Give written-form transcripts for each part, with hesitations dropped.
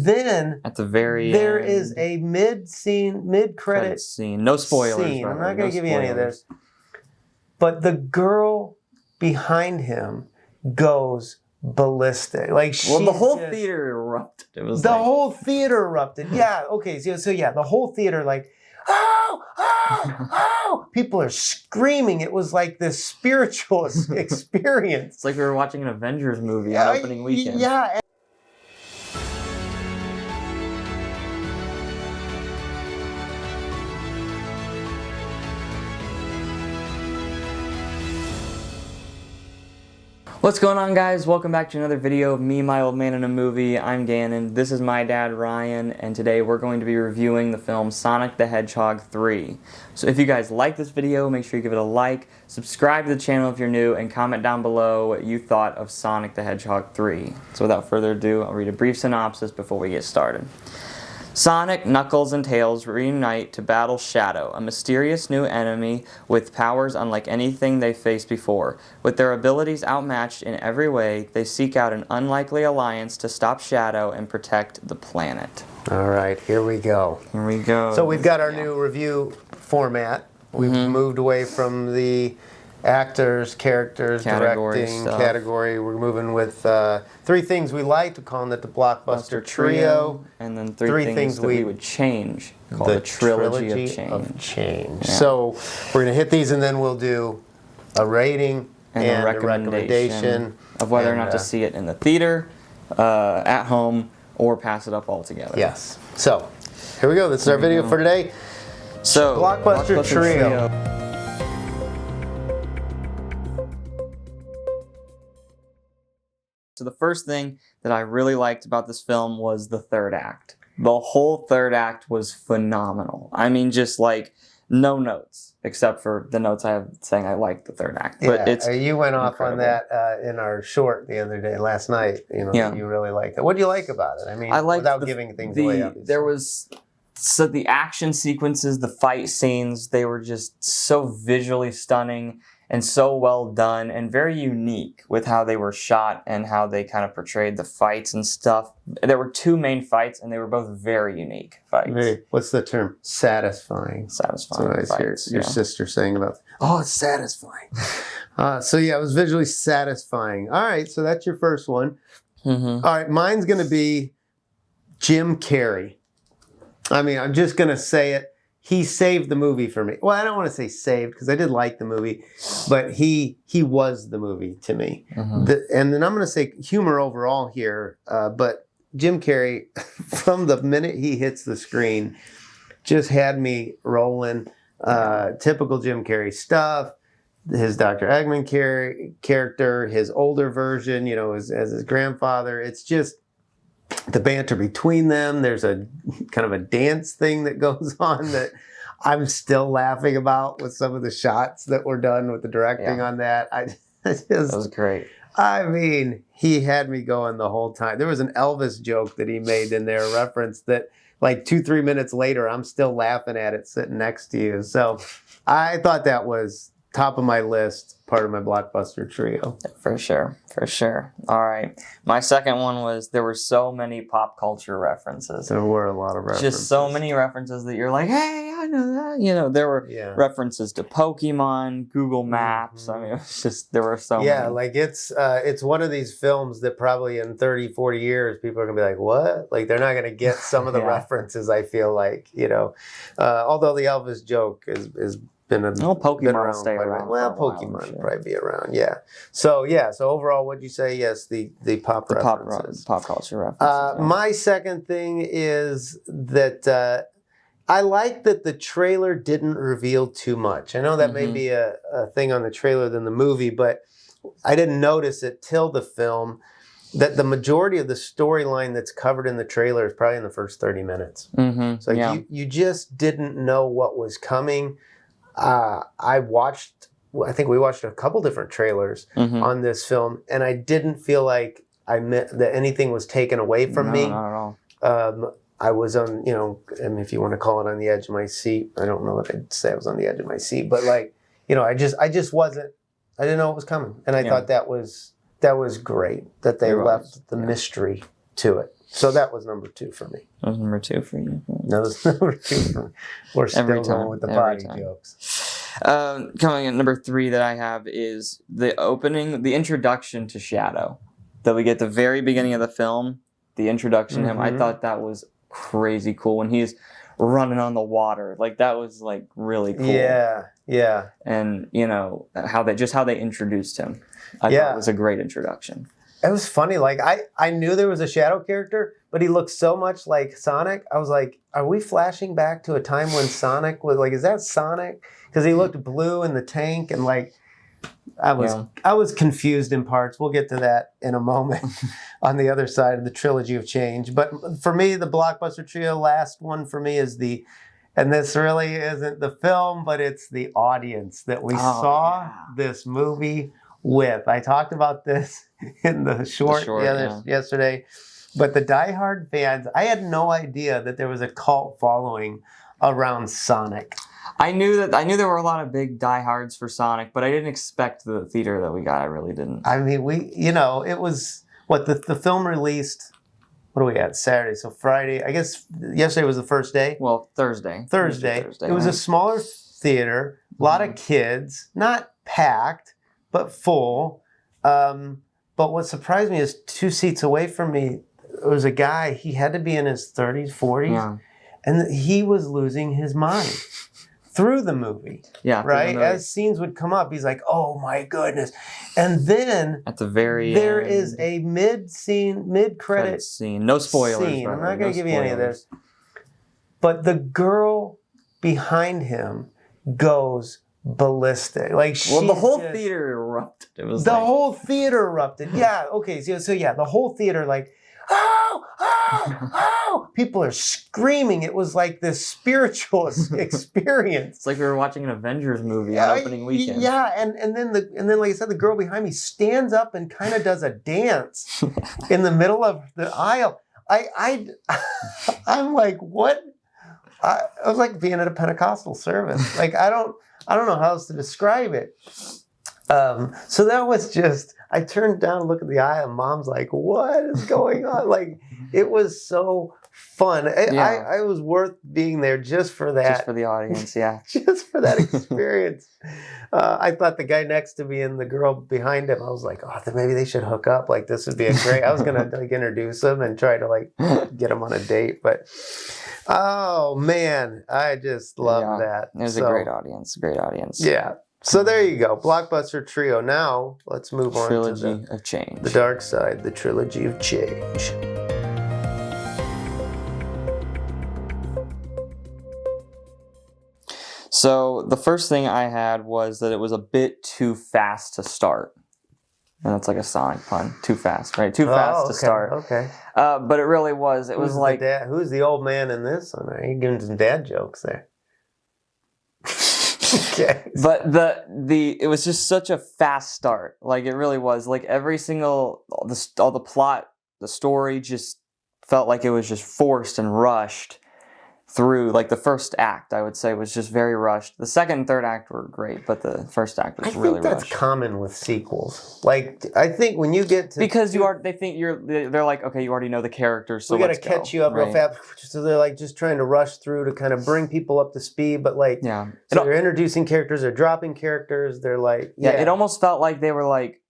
then at the very there end, is a mid-credit scene. No spoilers. Scene. I'm not going to give you any of this. But the girl behind him goes ballistic. Like the whole theater erupted. It was whole theater erupted. Yeah. Okay. So yeah, the whole theater like, oh, oh, oh! People are screaming. It was like this spiritual experience. It's like we were watching an Avengers movie on opening weekend. Yeah. What's going on, guys? Welcome back to another video of me, my old man in a movie. I'm Gannon. This is my dad, Ryan, and today we're going to be reviewing the film Sonic the Hedgehog 3. So if you guys like this video, make sure you give it a like, subscribe to the channel if you're new, and comment down below what you thought of Sonic the Hedgehog 3. So without further ado, I'll read a brief synopsis before we get started. Sonic, Knuckles, and Tails reunite to battle Shadow, a mysterious new enemy with powers unlike anything they faced before. With their abilities outmatched in every way, they seek out an unlikely alliance to stop Shadow and protect the planet. All right, here we go. Here we go. So we've got our new review format. We've moved away from the actors, characters, directing category. We're moving with three things we liked. We're calling it the Blockbuster Trio. And then three things that we would change. Called the Trilogy of Change. Yeah. So we're going to hit these and then we'll do a rating and a recommendation of whether or not to see it in the theater, at home, or pass it up altogether. Yes. So here we go. This is our video for today. So Blockbuster Trio. So the first thing that I really liked about this film was the third act. The whole third act was phenomenal. I mean, just like no notes, except for the notes I have saying I liked the third act. But it's you went off on that in our short the other day, last night. You know, you really liked it. What do you like about it? I mean, without giving things away. Obviously. There was the action sequences, the fight scenes. They were just so visually stunning and so well done and very unique with how they were shot and how they kind of portrayed the fights and stuff. There were two main fights and they were both very unique fights. What's the term? Satisfying. Satisfying fights. Your sister saying about, it's satisfying. So yeah, it was visually satisfying. All right, so that's your first one. All right, mine's going to be Jim Carrey. I mean, I'm just going to say it. He saved the movie for me. Well, I don't want to say saved because I did like the movie, but he was the movie to me. And then I'm going to say humor overall here, but Jim Carrey, from the minute he hits the screen, just had me rolling. Typical Jim Carrey stuff. His Dr. Eggman character, his older version, you know, as his grandfather. It's just the banter between them. There's a kind of a dance thing that goes on that I'm still laughing about with some of the shots that were done with the directing on that. That was great. I mean, he had me going the whole time. There was an Elvis joke that he made in there, a reference that like 2-3 minutes later, I'm still laughing at it sitting next to you. So I thought that was top of my list, part of my Blockbuster Trio. For sure. All right. My second one was there were so many pop culture references. There were a lot of references. Just so many references that you're like, hey, I know that. You know, there were references to Pokemon, Google Maps. I mean, it was just, there were so many. Yeah, like it's one of these films that probably in 30, 40 years, people are going to be like, what? Like they're not going to get some of the references, I feel like, you know. Although the Elvis joke is Pokemon will stay around. Well, Pokemon will probably be around, yeah. So overall, what'd you say? Yes, the pop references. Pop culture references. My second thing is that I like that the trailer didn't reveal too much. I know that may be a thing on the trailer than the movie, but I didn't notice it till the film that the majority of the storyline that's covered in the trailer is probably in the first 30 minutes. So you just didn't know what was coming. I think we watched a couple different trailers on this film, and I didn't feel like that anything was taken away from me. Not at all. I was on, you know, I mean, if you want to call it on the edge of my seat, I don't know that I'd say I was on the edge of my seat, but like, you know, I just wasn't, I didn't know what was coming. And I thought that was great, that they left the mystery to it. So that was number 2 for me. That was number 2 for you. That was number 2 for me. We're still going with the body jokes. Coming in number 3 that I have is the introduction to Shadow that we get at the very beginning of the film. The introduction to him, I thought that was crazy cool when he's running on the water. Like that was like really cool. Yeah. And you know how they introduced him. I thought it was a great introduction. It was funny. Like I knew there was a Shadow character, but he looked so much like Sonic. I was like, are we flashing back to a time when Sonic was like, is that Sonic? Because he looked blue in the tank, and like I was confused in parts. We'll get to that in a moment on the other side of the trilogy of change. But for me, the blockbuster trio, last one for me is and this really isn't the film, but it's the audience that we saw this movie with. I talked about this in the short yesterday. But the diehard fans, I had no idea that there was a cult following around Sonic. I knew there were a lot of big diehards for Sonic, but I didn't expect the theater that we got. I really didn't. I mean, it was what the film released. What are we at? Saturday, so Friday. I guess yesterday was the first day. Well, Thursday. It was a smaller theater, a lot of kids, not packed, but full. But what surprised me is 2 seats away from me, there was a guy. He had to be in his 30s, 40s, and he was losing his mind. Through the movie, right? As scenes would come up, he's like, "Oh my goodness!" And then at the very there end, is a mid-credit scene. No spoilers. Scene. I'm not going to give you any of this. But the girl behind him goes ballistic. Like the whole theater erupted. It was the whole theater erupted. Yeah. Okay. So the whole theater like. Oh, people are screaming. It was like this spiritual experience. It's like we were watching an Avengers movie on opening weekend. Yeah, and then like I said, the girl behind me stands up and kind of does a dance in the middle of the aisle. I'm like, what? I was like being at a Pentecostal service. Like I don't know how else to describe it. So that was just, I turned down and looked at the aisle, and Mom's like, what is going on? Like, it was so fun. I was worth being there just for that. Just for the audience, yeah. Just for that experience. I thought the guy next to me and the girl behind him, I was like, oh, then maybe they should hook up. Like, this would be a great, I was going to like introduce them and try to like get them on a date. But, oh man, I just love that. It was a great audience. Yeah. So there you go, Blockbuster Trio. Now let's move on to Trilogy of Change. The dark side, the Trilogy of Change. So the first thing I had was that it was a bit too fast to start. And that's like a Sonic pun. Too fast, right? Too fast to start. Okay. But it really was. It was like... Who's the old man in this one? Are you giving some dad jokes there? Okay. But it was just such a fast start. Like it really was. Like every single all the plot, the story just felt like it was just forced and rushed through. Like the first act, I would say, was just very rushed. The second and third act were great, but the first act was really rushed. I think that's common with sequels. Like I think when you get to they're like, okay, you already know the characters, so we got to catch you up real fast. So they're like just trying to rush through to kind of bring people up to speed. But like, so they're introducing characters, they're dropping characters. They're like, it almost felt like they were like,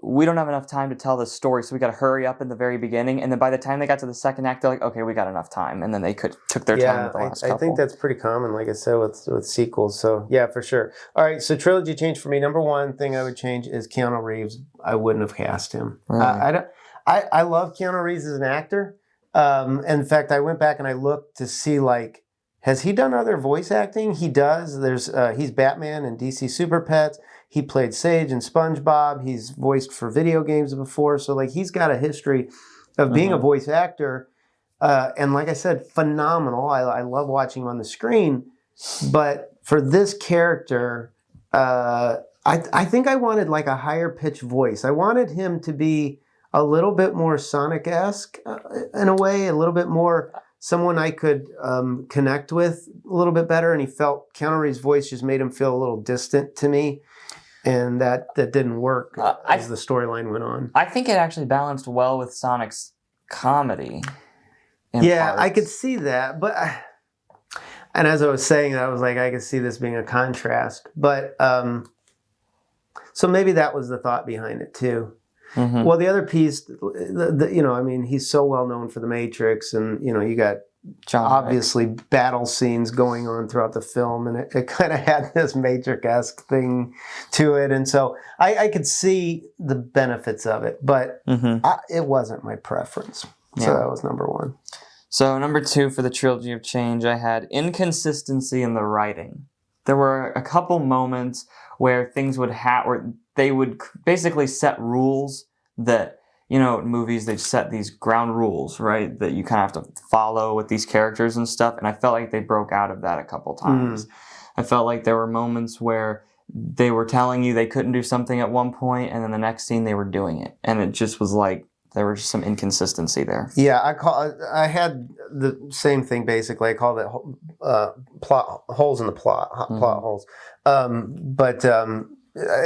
we don't have enough time to tell this story, so we got to hurry up in the very beginning. And then by the time they got to the second act, they're like, okay, we got enough time. And then they took their time with the last couple. I think that's pretty common, like I said, with sequels. So yeah, for sure. All right, so trilogy change for me. Number one thing I would change is Keanu Reeves. I wouldn't have cast him. Really? I love Keanu Reeves as an actor. In fact, I went back and I looked to see like, has he done other voice acting? He does. He's Batman in DC Super Pets. He played Sage in SpongeBob. He's voiced for video games before. So, like, he's got a history of being a voice actor. And like I said, phenomenal. I love watching him on the screen. But for this character, I think I wanted, like, a higher pitched voice. I wanted him to be a little bit more Sonic-esque in a way, a little bit more someone I could connect with a little bit better. And Keanu Reeves' voice just made him feel a little distant to me. And that didn't work as the storyline went on. I think it actually balanced well with Sonic's comedy. Yeah, I parts. could see that, but and as I was saying, I was like, I could see this being a contrast, but so maybe that was the thought behind it too. Mm-hmm. Well, the other piece, I mean, he's so well known for The Matrix, and you got John Wick. obviously battle scenes going on throughout the film, and it kind of had this Matrix-esque thing to it, and so I could see the benefits of it, but it wasn't my preference. So that was number one. So number two for the trilogy of change, I had inconsistency in the writing. There were a couple moments where things would where they would basically set rules that, in movies they set these ground rules, right, that you kind of have to follow with these characters and stuff, and I felt like they broke out of that a couple times. I felt like there were moments where they were telling you they couldn't do something at one point, and then the next scene they were doing it, and it just was like there was just some inconsistency there. Yeah, I had the same thing basically. I called it plot holes in the plot, plot holes. I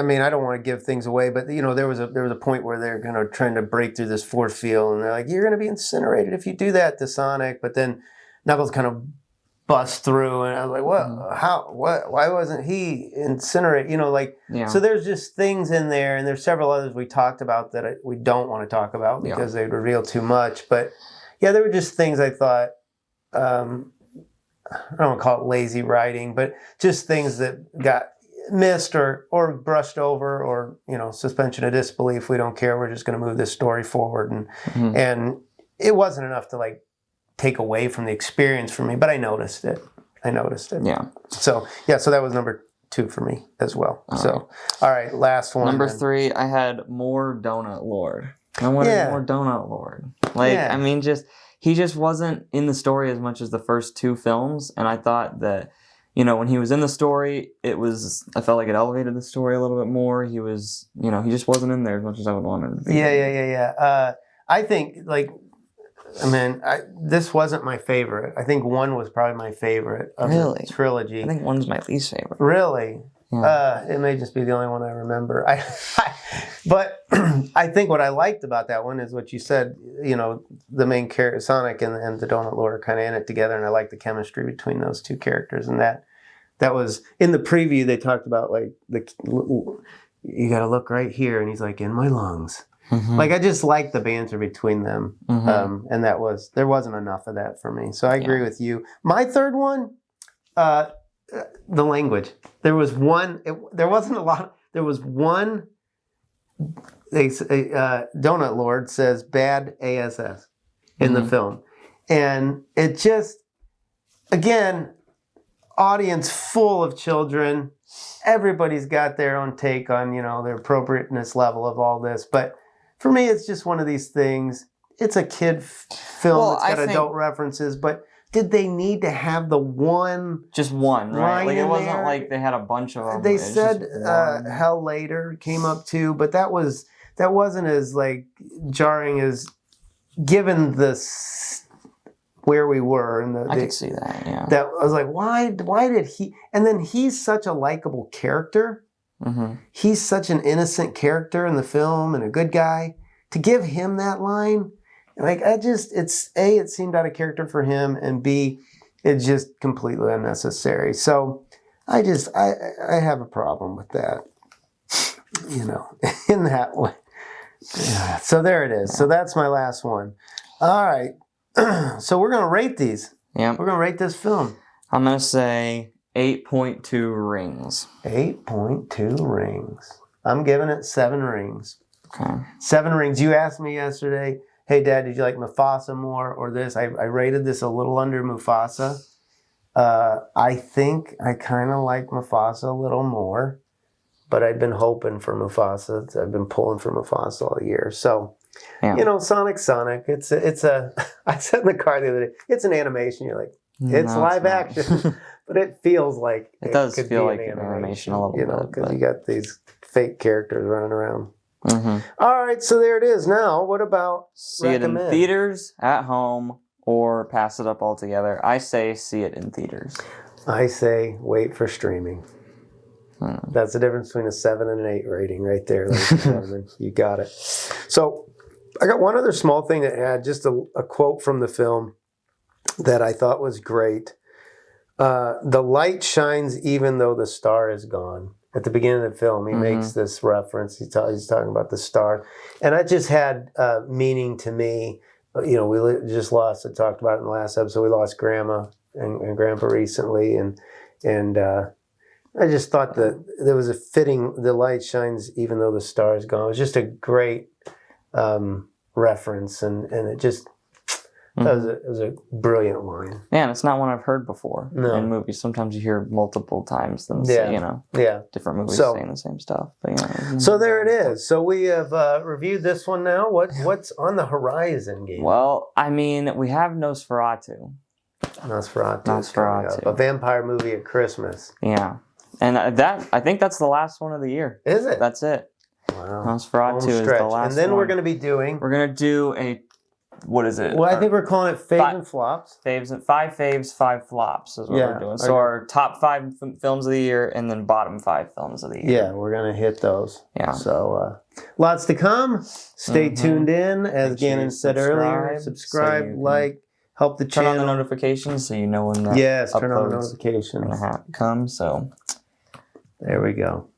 mean, I don't want to give things away, but there was a point where they're trying to break through this force field, and they're like, "You're going to be incinerated if you do that to Sonic." But then Knuckles kind of busts through, and I was like, "What? How? What? Why wasn't he incinerated?" So there's just things in there, and there's several others we talked about that we don't want to talk about because they reveal too much. But yeah, there were just things I thought. I don't want to call it lazy writing, but just things that got missed or brushed over, or suspension of disbelief. We don't care. We're just going to move this story forward, and it wasn't enough to take away from the experience for me. But I noticed it. Yeah. So that was number two for me as well. All right, last one. Number three, I had more Donut Lord. I wanted more Donut Lord. I mean, he just wasn't in the story as much as the first two films, and I thought that. When he was in the story, I felt like it elevated the story a little bit more. He was, he just wasn't in there as much as I would want him to be. Yeah. I think, this wasn't my favorite. I think one was probably my favorite of the trilogy. I think one's my least favorite. Really? Yeah. It may just be the only one I remember. But I think what I liked about that one is what you said, the main character, Sonic and the Donut Lord, are kind of in it together, and I like the chemistry between those two characters. And that was, in the preview, they talked about, you got to look right here, and he's like, in my lungs. I just liked the banter between them, and there wasn't enough of that for me. So I agree with you. My third one, the language. There was one. There wasn't a lot. There was one. Donut Lord says "bad ass" in the film, and it just, again, audience full of children. Everybody's got their own take on their appropriateness level of all this, but for me, it's just one of these things. It's a kid film. It's got adult references, but did they need to have the one? Just one, right? It wasn't like they had a bunch of them. They said hell later came up too, but that wasn't as jarring as given where we were. And I could see that, yeah. That I was like, why did he? And then he's such a likable character. He's such an innocent character in the film and a good guy. To give him that line, it's A, it seemed out of character for him, and B, it's just completely unnecessary. So I have a problem with that, in that way. Yeah. So there it is. So that's my last one. All right. So we're going to rate these. Yeah. We're going to rate this film. I'm going to say 8.2 rings. 8.2 rings. I'm giving it 7 rings. Okay. 7 rings. You asked me yesterday, hey, Dad, did you like Mufasa more or this? I rated this a little under Mufasa. I think I kind of like Mufasa a little more, but I've been hoping for Mufasa. I've been pulling for Mufasa all year. So, Sonic. It's a, I said in the car the other day, it's an animation. You're like, it's live action, but it feels like it does feel like an animation a little bit. Because you got these fake characters running around. All right, so there it is. Now, what about see it in theaters, at home, or pass it up altogether? I say see it in theaters. I say wait for streaming. That's the difference between a 7 and an 8 rating right there, ladies and gentlemen. You got it. So I got one other small thing to add, just a quote from the film. that I thought was great. The light shines even though the star is gone. At the beginning of the film, he makes this reference. He's talking about the star. And that just had meaning to me. You know, we just lost, I talked about it in the last episode, we lost Grandma and Grandpa recently. And I just thought that there was a fitting, the light shines even though the star is gone. It was just a great reference. And it just... It was a brilliant line. Yeah, and it's not one I've heard before in movies. Sometimes you hear multiple times them say, different movies saying the same stuff. But so there it is. So we have reviewed this one now. What's on the horizon, game? Well, I mean, we have Nosferatu. A vampire movie at Christmas. Yeah. And I think that's the last one of the year. Is it? That's it. Wow. Nosferatu is the last one. And then we're going to be doing... We're going to do a... What is it? Well, I think we're calling it faves and flops. Five faves, 5 flops is what we're doing. So our top 5 films of the year and then bottom 5 films of the year. Yeah, we're going to hit those. Yeah. So lots to come. Stay tuned in. As Gannon said earlier, subscribe, like, help the channel. Turn on the notifications so you know when the turn on the notifications. Come. So there we go.